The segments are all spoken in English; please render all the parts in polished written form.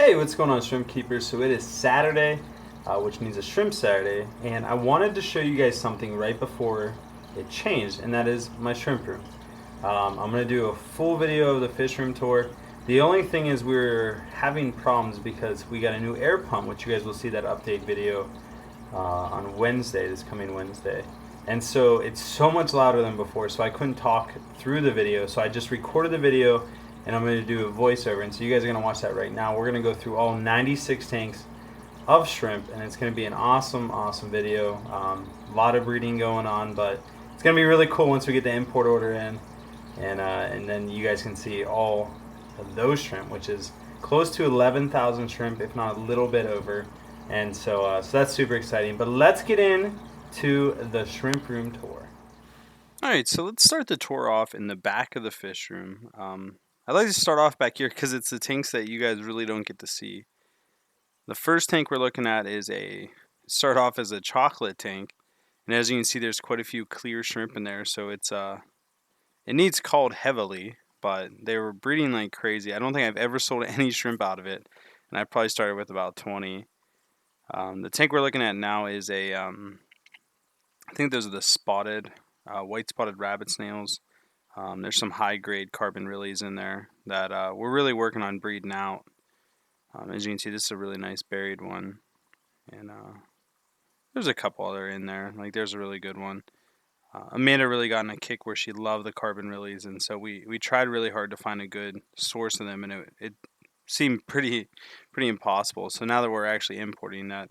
Hey, what's going on, Shrimp Keepers? So it is Saturday, which means a Shrimp Saturday, and I wanted to show you guys something right before it changed, and that is my shrimp room. I'm going to do a full video of the fish room tour. The only thing is we're having problems because we got a new air pump, which you guys will see that update video on Wednesday, this coming Wednesday. And so it's so much louder than before, so I couldn't talk through the video. So I just recorded the video and I'm going to do a voiceover. And so you guys are going to watch that right now. We're going to go through all 96 tanks of shrimp, and it's going to be an awesome video. A lot of breeding going on, but it's going to be really cool once we get the import order in. And then you guys can see all of those shrimp, which is close to 11,000 shrimp, if not a little bit over. And so that's super exciting. But let's get in to the shrimp room tour. All right, so let's start the tour off in the back of the fish room. I'd like to start off back here because it's the tanks that you guys really don't get to see. The first tank we're looking at start off as a chocolate tank, and as you can see, there's quite a few clear shrimp in there. So it needs called heavily, but they were breeding like crazy. I don't think I've ever sold any shrimp out of it, and I probably started with about 20. The tank we're looking at now is I think those are the white spotted rabbit snails. There's some high grade carbon release in there that we're really working on breeding out. As you can see, this is a really nice buried one, and there's a couple other in there. Like there's a really good one. Amanda really got in a kick where she loved the carbon release, and so we tried really hard to find a good source of them, and it seemed pretty impossible. So now that we're actually importing that,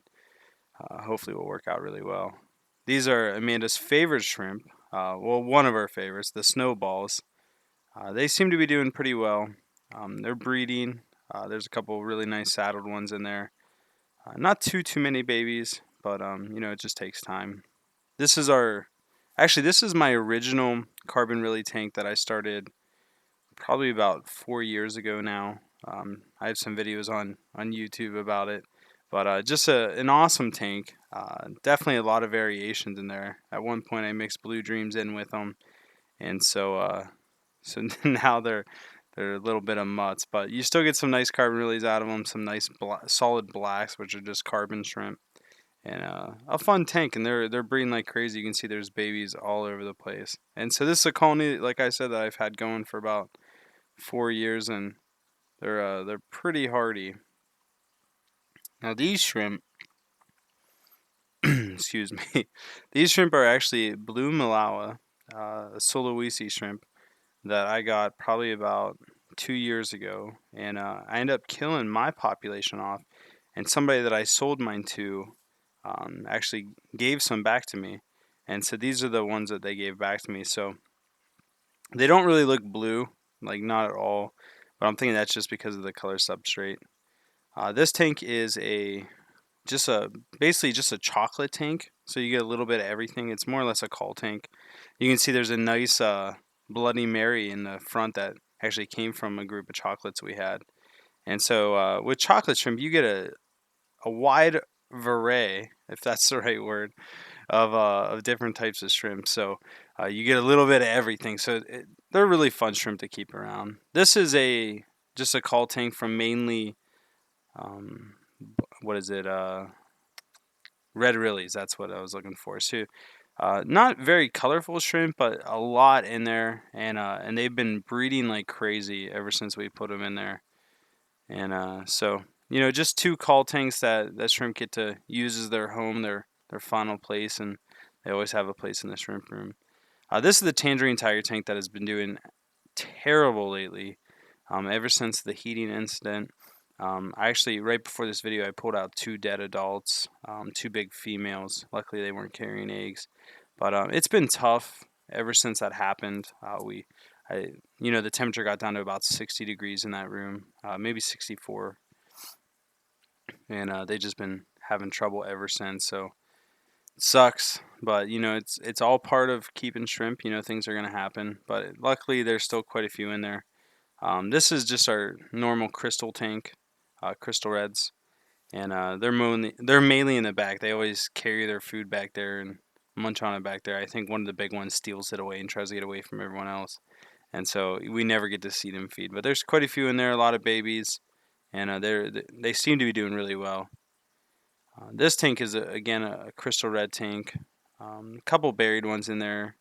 hopefully will work out really well. These are Amanda's favorite shrimp. Well, one of our favorites, the snowballs. They seem to be doing pretty well. They're breeding. There's a couple really nice saddled ones in there. Not too many babies, but it just takes time. This is this is my original carbon relay tank that I started probably about 4 years ago now. I have some videos on YouTube about it, but just an awesome tank. Definitely a lot of variations in there. At one point, I mixed Blue Dreams in with them, and so now they're a little bit of mutts, but you still get some nice carbon release out of them. Some nice solid blacks, which are just carbon shrimp, and a fun tank. And they're breeding like crazy. You can see there's babies all over the place. And so this is a colony, like I said, that I've had going for about 4 years, and they're pretty hardy. Now these shrimp, excuse me, these shrimp are actually blue Malawa, Sulawesi shrimp that I got probably about 2 years ago, and I ended up killing my population off, and somebody that I sold mine to actually gave some back to me, and so these are the ones that they gave back to me. So they don't really look blue, like not at all, but I'm thinking that's just because of the color substrate. This tank is a just a basically just a chocolate tank, so you get a little bit of everything. It's more or less a call tank. You can see there's a nice Bloody Mary in the front that actually came from a group of chocolates we had. And so with chocolate shrimp, you get a wide array, if that's the right word, of different types of shrimp. So you get a little bit of everything. So they're really fun shrimp to keep around. This is just a call tank from mainly um, what is it? Red Rillies. That's what I was looking for. So, not very colorful shrimp, but a lot in there, and they've been breeding like crazy ever since we put them in there. And so just two call tanks that shrimp get to use as their home, their final place, and they always have a place in the shrimp room. This is the Tangerine Tiger tank that has been doing terrible lately, ever since the heating incident. I actually, right before this video, I pulled out two dead adults, two big females. Luckily, they weren't carrying eggs, but it's been tough ever since that happened. The temperature got down to about 60 degrees in that room, maybe 64, and they've just been having trouble ever since. So it sucks, but it's all part of keeping shrimp. Things are gonna happen, but luckily, there's still quite a few in there. This is just our normal crystal tank, crystal reds, and they're mainly in the back. They always carry their food back there and munch on it back there. I think one of the big ones steals it away and tries to get away from everyone else, and so we never get to see them feed. But there's quite a few in there, a lot of babies, and they seem to be doing really well. This tank is again a crystal red tank. A couple buried ones in there.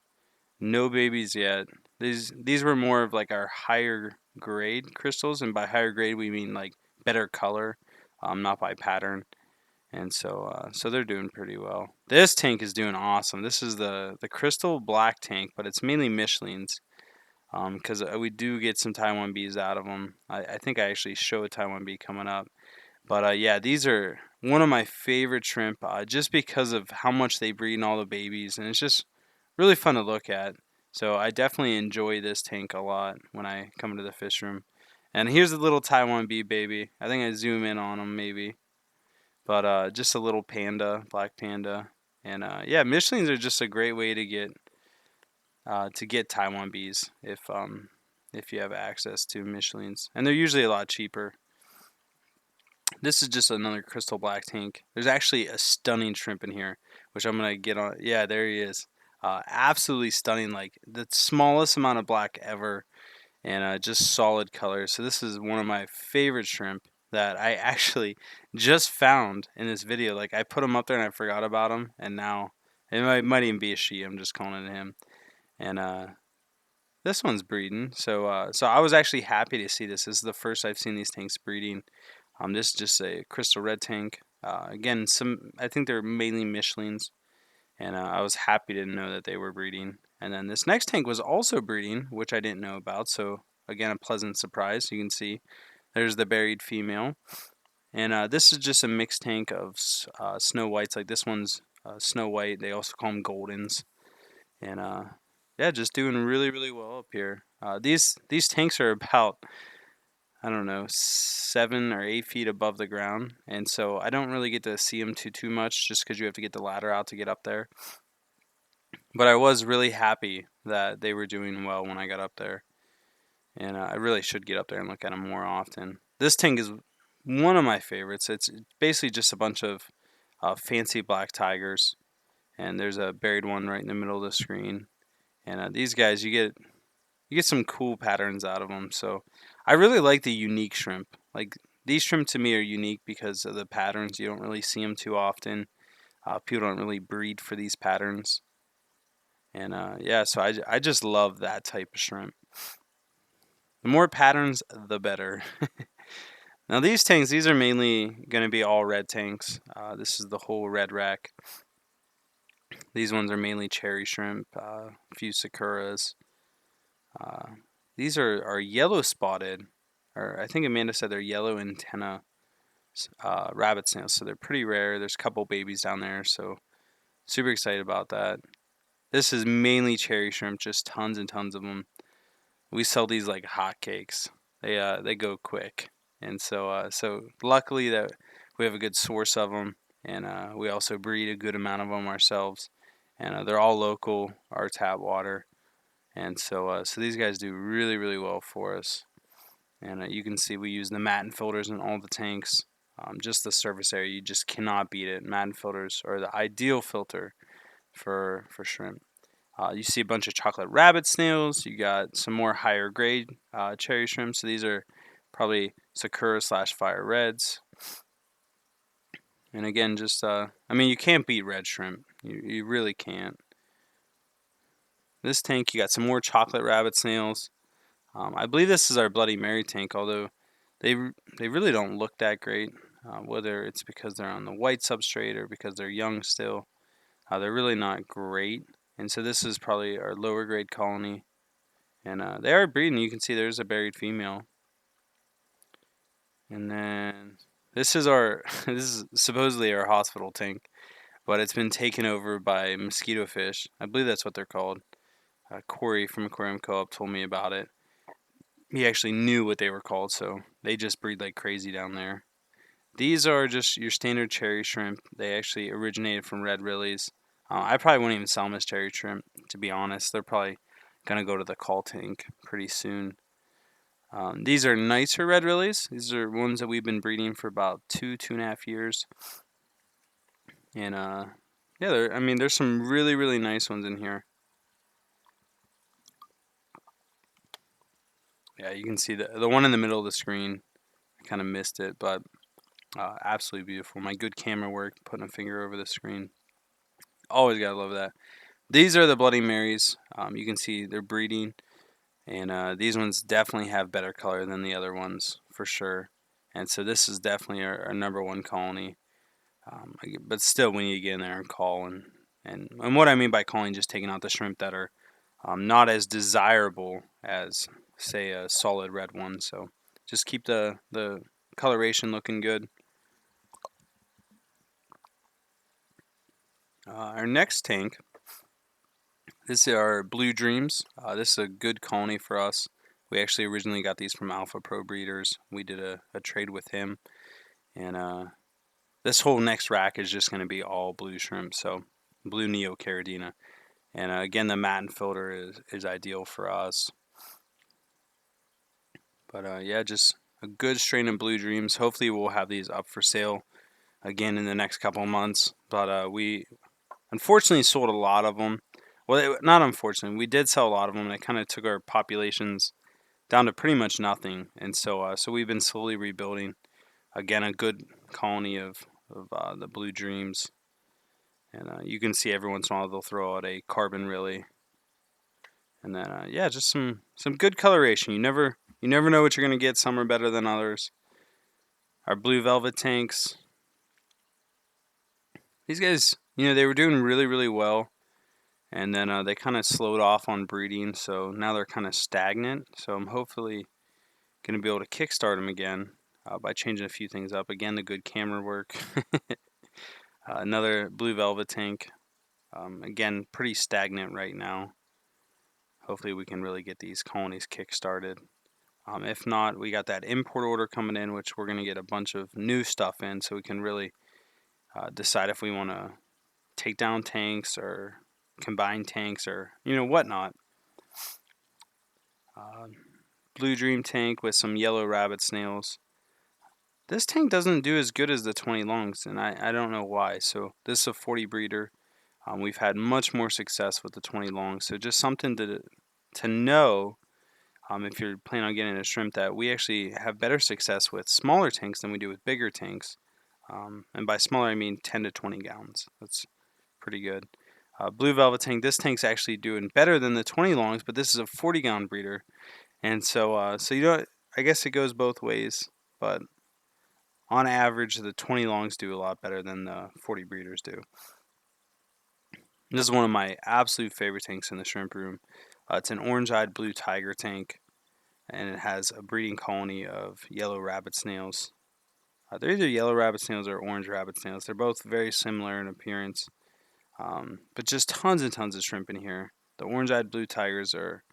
No babies yet. These were more of like our higher grade crystals, and by higher grade we mean like better color, not by pattern. And so they're doing pretty well. This tank is doing awesome. This is the crystal black tank, but it's mainly Michelin's. Because we do get some Taiwan bees out of them. I think I actually show a Taiwan bee coming up. But yeah, these are one of my favorite shrimp, just because of how much they breed and all the babies, and it's just really fun to look at. So I definitely enjoy this tank a lot when I come into the fish room. And here's a little Taiwan bee baby. I think I zoom in on him maybe, but just a little panda, black panda. And yeah, Michelin's are just a great way to get Taiwan bees if you have access to Michelin's, and they're usually a lot cheaper. This is just another crystal black tank. There's actually a stunning shrimp in here, which I'm gonna get on. Yeah, there he is. Absolutely stunning, like the smallest amount of black ever, and just solid color. So this is one of my favorite shrimp that I actually just found in this video. Like I put him up there and I forgot about him, and now it might even be a she. I'm just calling it him. And this one's breeding. So I was actually happy to see this. This is the first I've seen these tanks breeding. This is just a crystal red tank. Again, I think they're mainly Michelin's, and I was happy to know that they were breeding. And then this next tank was also breeding, which I didn't know about. So again, a pleasant surprise. You can see there's the buried female, and this is just a mixed tank of snow whites. Like this one's snow white. They also call them goldens, and yeah, just doing really well up here. These tanks are about, I don't know, 7 or 8 feet above the ground, and so I don't really get to see them too much, just because you have to get the ladder out to get up there. But I was really happy that they were doing well when I got up there, and I really should get up there and look at them more often. This tank is one of my favorites. It's basically just a bunch of fancy black tigers, and there's a buried one right in the middle of the screen. And these guys, you get some cool patterns out of them. So I really like the unique shrimp. Like these shrimp to me are unique because of the patterns. You don't really see them too often. People don't really breed for these patterns. And yeah, so I just love that type of shrimp. The more patterns, the better. Now these tanks, these are mainly going to be all red tanks. This is the whole red rack. These ones are mainly cherry shrimp, a few sakuras. These are yellow spotted, or I think Amanda said they're yellow antenna rabbit snails, so they're pretty rare. There's a couple babies down there, so super excited about that. This is mainly cherry shrimp, just tons and tons of them. We sell these like hotcakes. They go quick, and so luckily that we have a good source of them, and we also breed a good amount of them ourselves, and they're all local, our tap water. And so these guys do really well for us. And you can see we use the Matten filters in all the tanks. Just the surface area, you just cannot beat it. Matten filters are the ideal filter for shrimp. You see a bunch of chocolate rabbit snails. You got some more higher grade cherry shrimp. So these are probably Sakura / fire reds. And again, just I mean, you can't beat red shrimp. You really can't. This tank, you got some more chocolate rabbit snails. I believe this is our Bloody Mary tank, although they really don't look that great. Whether it's because they're on the white substrate or because they're young still, they're really not great. And so this is probably our lower grade colony, and they are breeding. You can see there's a buried female. And then this is our this is supposedly our hospital tank, but it's been taken over by mosquito fish. I believe that's what they're called. Corey from Aquarium Co-op told me about it. He actually knew what they were called, so they just breed like crazy down there. These are just your standard cherry shrimp. They actually originated from red lilies. I probably won't even sell them as cherry shrimp, to be honest. They're probably gonna go to the call tank pretty soon. These are nicer red lilies. These are ones that we've been breeding for about 2.5 years. And yeah, I mean, there's some really nice ones in here. Yeah, you can see the one in the middle of the screen. I kind of missed it, but absolutely beautiful. My good camera work, putting a finger over the screen. Always gotta love that. These are the Bloody Marys. You can see they're breeding, and these ones definitely have better color than the other ones for sure. And so this is definitely our number one colony. But still, we need to get in there and call and what I mean by calling, just taking out the shrimp that are not as desirable as say a solid red one. So just keep the coloration looking good. Our next tank. This is our Blue Dreams. This is a good colony for us. We actually originally got these from Alpha Pro Breeders. We did a trade with him, and this whole next rack is just going to be all blue shrimp, so blue neocaridina. And again, the matin filter is ideal for us. But yeah, just a good strain of Blue Dreams. Hopefully, we'll have these up for sale again in the next couple of months. But we unfortunately sold a lot of them. Well, not unfortunately, we did sell a lot of them, and it kind of took our populations down to pretty much nothing. And so we've been slowly rebuilding. Again, a good colony of the Blue Dreams. And you can see every once in a while they'll throw out a carbon relay. And then yeah, just some good coloration. You never know what you're gonna get. Some are better than others. Our blue velvet tanks. These guys, they were doing really really well, and then they kind of slowed off on breeding. So now they're kind of stagnant. So I'm hopefully gonna be able to kickstart them again by changing a few things up. Again, the good camera work. Another blue velvet tank. Again, pretty stagnant right now. Hopefully we can really get these colonies kick-started. If not, we got that import order coming in, which we're going to get a bunch of new stuff in, so we can really decide if we want to take down tanks or combine tanks or whatnot. Blue Dream tank with some yellow rabbit snails. This tank doesn't do as good as the 20 longs, and I don't know why. So this is a 40 breeder. We've had much more success with the 20 longs, so just something to know. If you're planning on getting a shrimp, that we actually have better success with smaller tanks than we do with bigger tanks. And by smaller, I mean 10 to 20 gallons. That's pretty good. Blue Velvet tank, this tank's actually doing better than the 20 longs, but this is a 40-gallon breeder. And so I guess it goes both ways. But on average, the 20 longs do a lot better than the 40 breeders do. This is one of my absolute favorite tanks in the shrimp room. It's an orange-eyed blue tiger tank, and it has a breeding colony of yellow rabbit snails. They're either yellow rabbit snails or orange rabbit snails. They're both very similar in appearance, but just tons and tons of shrimp in here. The orange-eyed blue tigers are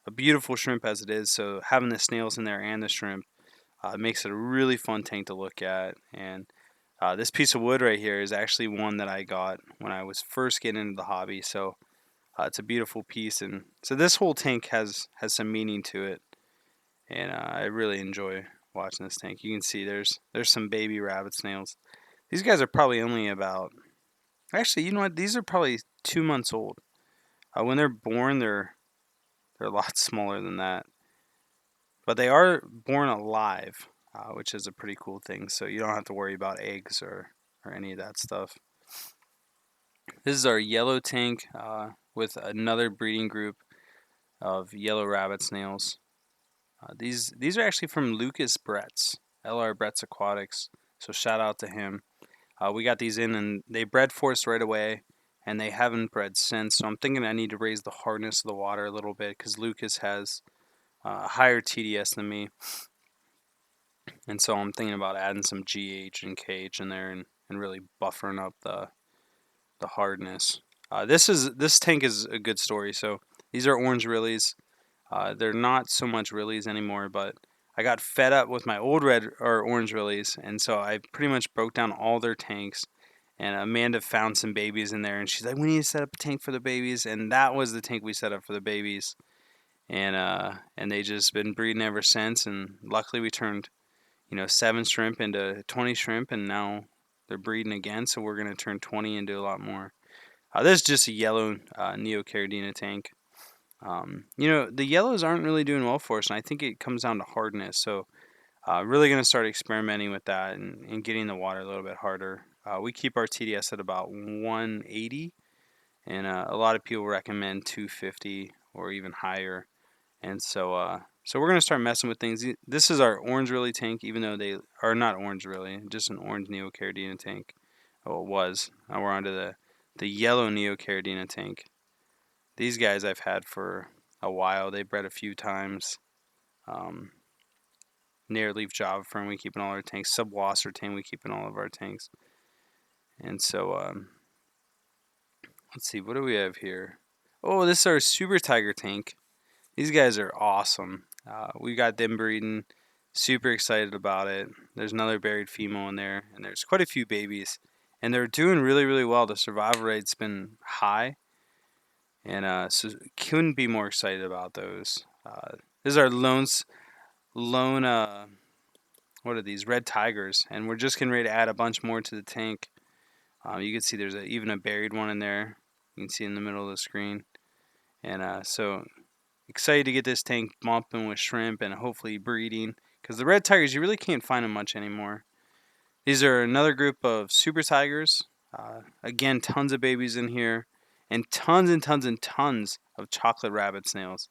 a beautiful shrimp as it is, so having the snails in there and the shrimp makes it a really fun tank to look at. And this piece of wood right here is actually one that I got when I was first getting into the hobby, so it's a beautiful piece. And so this whole tank has some meaning to it, and I really enjoy watching this tank. You can see there's some baby rabbit snails. These guys are probably only about, actually, you know what? These are probably 2 months old. When they're born, they're a lot smaller than that, but they are born alive, which is a pretty cool thing. So you don't have to worry about eggs or any of that stuff. This is our yellow tank with another breeding group of yellow rabbit snails. These are actually from Lucas Bretz, LR Bretz Aquatics. So shout out to him. We got these in and they bred for us right away, and they haven't bred since. So I'm thinking I need to raise the hardness of the water a little bit because Lucas has a higher TDS than me. And so I'm thinking about adding some GH and KH in there and really buffering up the hardness. This tank is a good story. So these are orange rillies. They're not so much rillies anymore, but I got fed up with my old red or orange rillies, and so I pretty much broke down all their tanks. And Amanda found some babies in there, and she's like, "We need to set up a tank for the babies," and that was the tank we set up for the babies. And they just been breeding ever since. And luckily, we turned 7 shrimp into 20 shrimp, and now they're breeding again. So we're gonna turn 20 into a lot more. This is just a yellow neocaridina tank. The yellows aren't really doing well for us, and I think it comes down to hardness. So Really going to start experimenting with that and getting the water a little bit harder. We keep our TDS at about 180, and a lot of people recommend 250 or even higher. And so we're going to start messing with things. This is our orange really tank, even though they are not orange really, just an orange neocaridina tank. Oh, it was. Now we're onto the yellow neocaridina tank. These guys I've had for a while. They bred a few times. Near leaf java fern we keep in all our tanks. Subwassertan we keep in all of our tanks. And so let's see, what do we have here? Oh, this is our super tiger tank. These guys are awesome. We got them breeding. Super excited about it. There's another buried female in there, and there's quite a few babies, and they're doing really, really well. The survival rate's been high, and so couldn't be more excited about those. This is our lone. What are these red tigers? And we're just getting ready to add a bunch more to the tank. You can see there's even a buried one in there. You can see in the middle of the screen, and so excited to get this tank bumping with shrimp and hopefully breeding, because the red tigers, you really can't find them much anymore. These are another group of super tigers. Again, tons of babies in here, and tons and tons and tons of chocolate rabbit snails.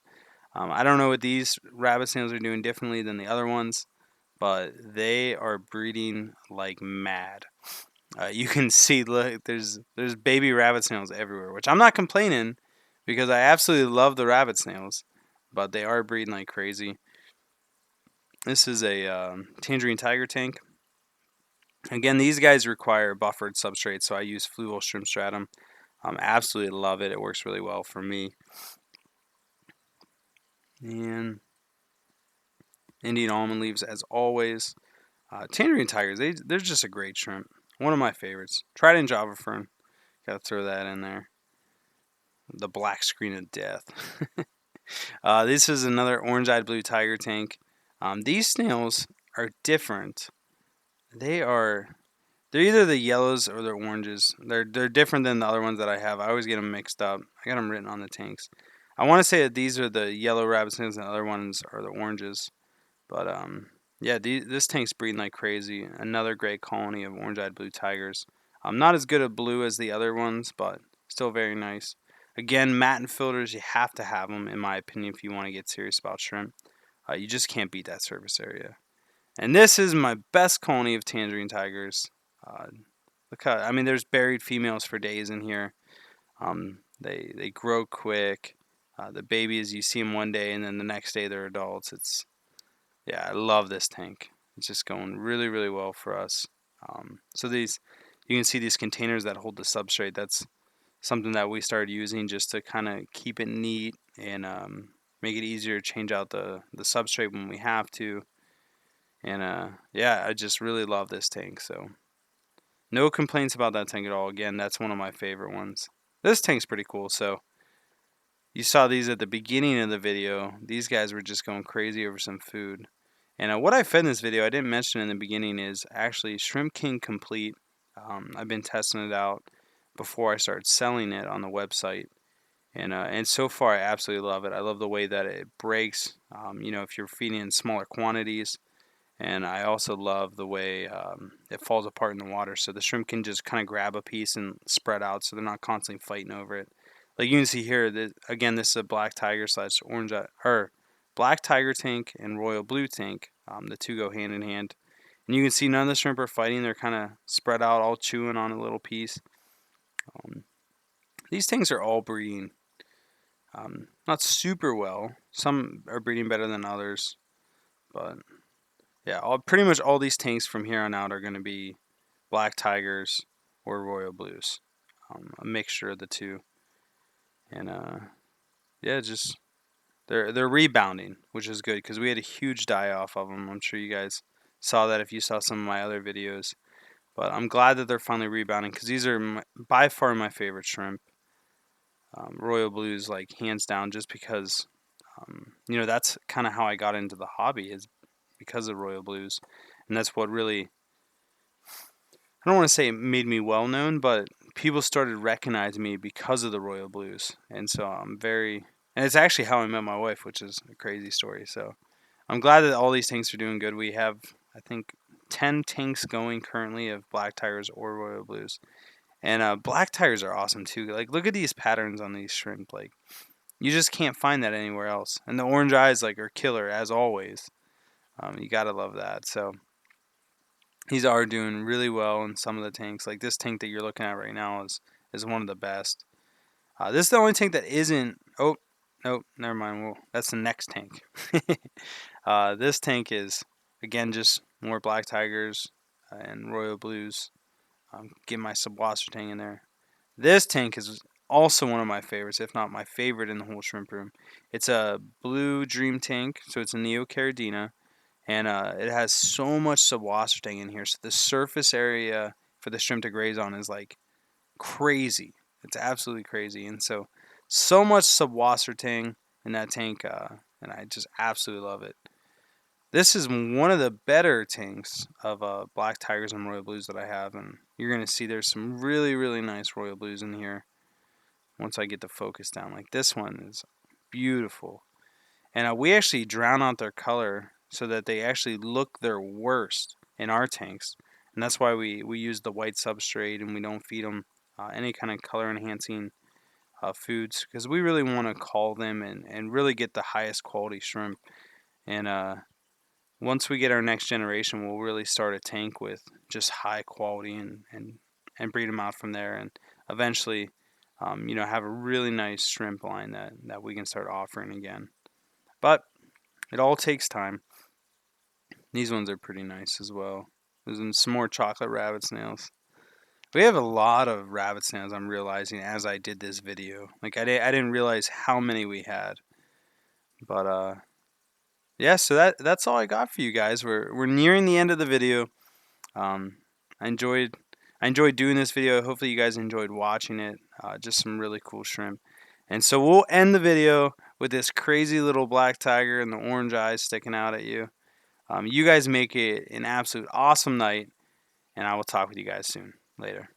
I don't know what these rabbit snails are doing differently than the other ones, but they are breeding like mad. You can see, look, there's baby rabbit snails everywhere, which I'm not complaining, because I absolutely love the rabbit snails, but they are breeding like crazy. This is a tangerine tiger tank. Again, these guys require buffered substrate, so I use fluval shrimp stratum. Absolutely love it. It works really well for me. And Indian almond leaves, as always. Tangerine tigers, they're just a great shrimp. One of my favorites. Trident java fern. Gotta throw that in there. The black screen of death. This is another orange-eyed blue tiger tank. These snails are different. They're either the yellows or the oranges. They're different than the other ones that I have. I always get them mixed up. I got them written on the tanks. I want to say that these are the yellow rabbit snails and the other ones are the oranges. But yeah, this tank's breeding like crazy. Another great colony of orange-eyed blue tigers. Not as good at blue as the other ones, but still very nice. Again, matin filters, you have to have them, in my opinion, if you want to get serious about shrimp. You just can't beat that surface area. And this is my best colony of tangerine tigers. Look how, I mean, there's buried females for days in here. They grow quick. The babies, you see them one day, and then the next day they're adults. Yeah, I love this tank. It's just going really, really well for us. So you can see these containers that hold the substrate. That's something that we started using just to kind of keep it neat and make it easier to change out the substrate when we have to. And yeah, I just really love this tank. So no complaints about that tank at all. Again, that's one of my favorite ones. This tank's pretty cool. So you saw these at the beginning of the video. These guys were just going crazy over some food. And what I fed in this video, I didn't mention in the beginning, is actually Shrimp King Complete. I've been testing it out before I started selling it on the website. And so far, I absolutely love it. I love the way that it breaks, if you're feeding in smaller quantities. And I also love the way it falls apart in the water. So the shrimp can just kind of grab a piece and spread out, so they're not constantly fighting over it. Like you can see here, again, this is a black tiger slash orange, or black tiger tank and royal blue tank. The two go hand in hand. And you can see none of the shrimp are fighting. They're kind of spread out, all chewing on a little piece. These tanks are all breeding not super well. Some are breeding better than others. But yeah, pretty much all these tanks from here on out are going to be black tigers or royal blues. A mixture of the two. And yeah, just they're rebounding, which is good, because we had a huge die off of them. I'm sure you guys saw that if you saw some of my other videos. But I'm glad that they're finally rebounding, because these are by far my favorite shrimp. Royal blues, like hands down, just because that's kind of how I got into the hobby, is because of royal blues. And that's what really, I don't want to say it made me well known, but people started recognizing me because of the royal blues. And so and it's actually how I met my wife, which is a crazy story. So I'm glad that all these tanks are doing good. We have, I think, 10 tanks going currently of black tigers or royal blues. And black tigers are awesome too. Like, look at these patterns on these shrimp. Like, you just can't find that anywhere else. And the orange eyes, like, are killer as always. You gotta love that. So these are doing really well in some of the tanks. Like this tank that you're looking at right now is one of the best. This is the only tank that isn't. Oh, no, never mind. Well, that's the next tank. This tank is again just more black tigers and royal blues. Get my subwasser tank in there. This tank is also one of my favorites, if not my favorite in the whole shrimp room. It's a blue dream tank, so it's a Neocaridina, and it has so much subwasser tank in here. So the surface area for the shrimp to graze on is like crazy. It's absolutely crazy, and so much subwasser tang in that tank, and I just absolutely love it. This is one of the better tanks of black tigers and royal blues that I have, and you're gonna see there's some really nice royal blues in here once I get the focus down. Like this one is beautiful, and we actually drown out their color so that they actually look their worst in our tanks, and that's why we use the white substrate and we don't feed them any kind of color enhancing foods because we really want to call them and really get the highest quality shrimp. And once we get our next generation, we'll really start a tank with just high quality and breed them out from there, and eventually, have a really nice shrimp line that we can start offering again. But it all takes time. These ones are pretty nice as well. There's some more chocolate rabbit snails. We have a lot of rabbit snails. I'm realizing as I did this video. Like I didn't realize how many we had. But yeah. So that's all I got for you guys. We're nearing the end of the video. Um, I enjoyed I enjoyed doing this video. Hopefully you guys enjoyed watching it. Just some really cool shrimp. And so we'll end the video with this crazy little black tiger and the orange eyes sticking out at you. You guys make it an absolute awesome night, and I will talk with you guys soon. Later.